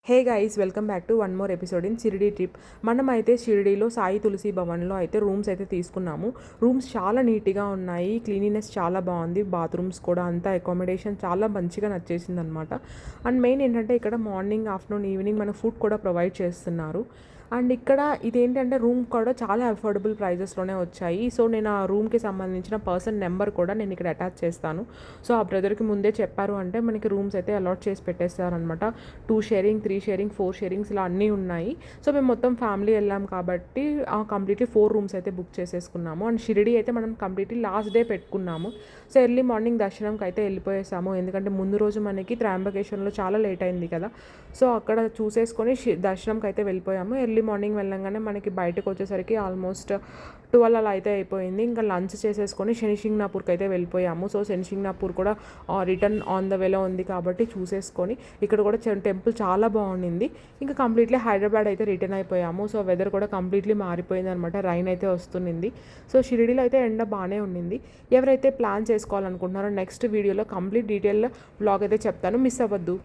Hey guys, welcome back to one more episode in Shirdi trip. మనమైతే షిరిడీలో సాయి తులసి భవన్లో అయితే రూమ్స్ అయితే తీసుకున్నాము. రూమ్స్ చాలా నీట్గా ఉన్నాయి, క్లీనినెస్ చాలా బాగుంది, బాత్రూమ్స్ కూడా అంతా అకామిడేషన్ చాలా మంచిగా నచ్చేసింది అనమాట. అండ్ మెయిన్ ఏంటంటే ఇక్కడ మార్నింగ్, ఆఫ్టర్నూన్, ఈవినింగ్ మనకు ఫుడ్ కూడా ప్రొవైడ్ చేస్తున్నారు. అండ్ ఇక్కడ ఇదేంటంటే రూమ్ కూడా చాలా అఫోర్డబుల్ ప్రైజెస్లోనే వచ్చాయి. సో నేను ఆ రూమ్కి సంబంధించిన పర్సన్ నెంబర్ కూడా నేను ఇక్కడ అటాచ్ చేస్తాను. సో ఆ బ్రదర్కి ముందే చెప్పారు అంటే మనకి రూమ్స్ అయితే అలాట్ చేసి పెట్టేస్తారనమాట. 2 షేరింగ్, 3 షేరింగ్, 4 షేరింగ్స్ ఇలా అన్నీ ఉన్నాయి. సో మేము మొత్తం ఫ్యామిలీ వెళ్ళాం కాబట్టి కంప్లీట్లీ 4 రూమ్స్ అయితే బుక్ చేసేసుకున్నాము. అండ్ షిరిడీ అయితే మనం కంప్లీట్లీ లాస్ట్ డే పెట్టుకున్నాము. సో ఎర్లీ మార్నింగ్ దర్శనంకి అయితే వెళ్ళిపోయేసాము, ఎందుకంటే ముందు రోజు మనకి త్రయంబకేశ్వరంలో చాలా లేట్ అయింది కదా. సో అక్కడ చూసేసుకొని దర్శనంకి అయితే వెళ్ళిపోయాము. ఎర్లీ మార్నింగ్ వెళ్ళంగానే మనకి బయటకు వచ్చేసరికి ఆల్మోస్ట్ 12 అలా అయితే అయిపోయింది. ఇంకా లంచ్ చేసేసుకొని శనిసింగ్నాపూర్కి అయితే వెళ్ళిపోయాము. సో శనిసింగ్నాపూర్ కూడా రిటర్న్ ఆన్ ద వేలో ఉంది కాబట్టి చూసేసుకొని ఇక్కడ కూడా టెంపుల్ చాలా బాగుండింది. ఇంకా కంప్లీట్లీ హైదరాబాద్ అయితే రిటర్న్ అయిపోయాము. సో వెదర్ కూడా కంప్లీట్లీ మారిపోయింది అనమాట, రైన్ అయితే వస్తుంది. సో షిరిడీలో అయితే ఎండ బాగానే ఉండింది. ఎవరైతే ప్లాన్ చేసుకోవాలనుకుంటున్నారో నెక్స్ట్ వీడియోలో కంప్లీట్ డీటెయిల్ బ్లాగ్ అయితే చెప్తాను, మిస్ అవ్వద్దు.